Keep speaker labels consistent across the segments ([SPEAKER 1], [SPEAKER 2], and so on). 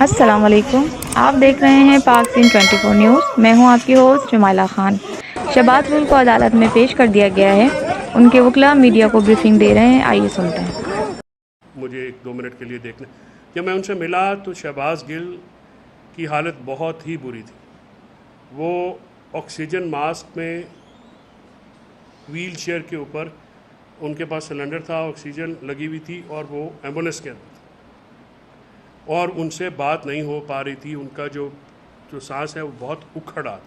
[SPEAKER 1] अस्सलाम वालेकुम। आप देख रहे हैं पाक सीन 24 न्यूज़। मैं हूं आपकी होस्ट जमाला खान। शहबाज गुल को अदालत में पेश कर दिया गया है। उनके वकील मीडिया को ब्रीफिंग दे रहे हैं, आइए सुनते हैं।
[SPEAKER 2] मुझे 1-2 मिनट के लिए देखना। जब मैं उनसे मिला तो शहबाज गिल की हालत बहुत ही बुरी थी। वो ऑक्सीजन मास्क में व्हील चेयर के ऊपर, उनके पास सिलेंडर था, ऑक्सीजन लगी हुई थी और वो एम्बुलेंस के अंदर था और उनसे बात नहीं हो पा रही थी। उनका जो जो सांस है वो बहुत उखड़ा था।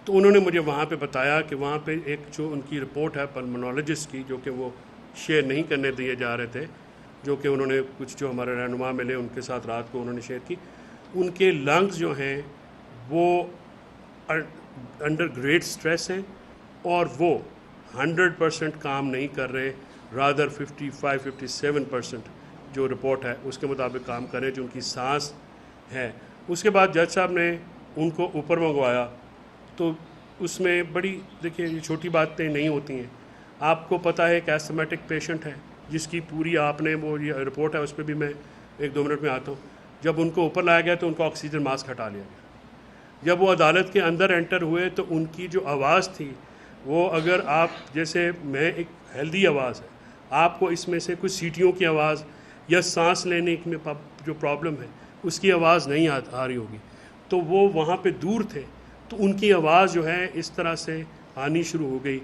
[SPEAKER 2] तो उन्होंने मुझे वहाँ पे बताया कि वहाँ पे एक जो उनकी रिपोर्ट है पल्मोनोलॉजिस्ट की, जो कि वो शेयर नहीं करने दिए जा रहे थे, जो कि उन्होंने कुछ जो हमारे रहनुमा मिले उनके साथ रात को उन्होंने शेयर की। उनके लंग्स जो हैं वो अंडर ग्रेट स्ट्रेस हैं और वो 100% काम नहीं कर रहे, रादर 55-57% जो रिपोर्ट है उसके मुताबिक काम कर रहे हैं, जो उनकी सांस है। उसके बाद जज साहब ने उनको ऊपर मंगवाया तो उसमें बड़ी, देखिए ये छोटी बातें नहीं होती हैं। आपको पता है एक एस्थमेटिक पेशेंट है जिसकी पूरी आपने वो ये रिपोर्ट है, उस पर भी मैं 1-2 मिनट में आता हूँ। जब उनको ऊपर लाया गया तो उनको ऑक्सीजन मास्क हटा लिया गया। जब वो अदालत के अंदर एंटर हुए तो उनकी जो आवाज़ थी वो, अगर आप जैसे मैं एक हेल्दी आवाज़ है, आपको इसमें से कुछ सीटियों की आवाज़ या सांस लेने में जो प्रॉब्लम है उसकी आवाज़ नहीं आ रही होगी। तो वो वहाँ पे दूर थे तो उनकी आवाज़ जो है इस तरह से आनी शुरू हो गई,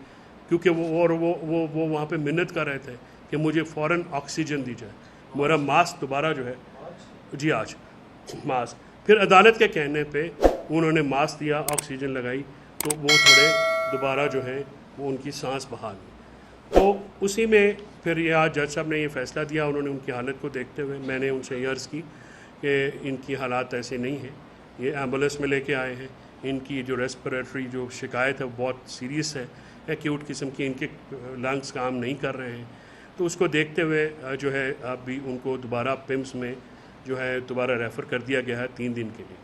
[SPEAKER 2] क्योंकि वो वहाँ पे मिन्नत कर रहे थे कि मुझे फ़ौरन ऑक्सीजन दी जाए, मेरा मास्क दोबारा जो है जी आज मास्क। फिर अदालत के कहने पे उन्होंने मास्क दिया, ऑक्सीजन लगाई तो वो थोड़े दोबारा जो है वो उनकी सांस बहाल हुई। तो उसी में फिर ये आज जज साहब ने ये फ़ैसला दिया। उन्होंने उनकी हालत को देखते हुए, मैंने उनसे अर्ज़ की कि इनकी हालात ऐसे नहीं हैं, ये एम्बुलेंस में लेके आए हैं, इनकी जो रेस्पिरेटरी जो शिकायत है वो बहुत सीरियस है, एक्यूट किस्म की, इनके लंग्स काम नहीं कर रहे हैं। तो उसको देखते हुए जो है अभी उनको दोबारा पिम्स में जो है दोबारा रेफ़र कर दिया गया है 3 दिन के लिए।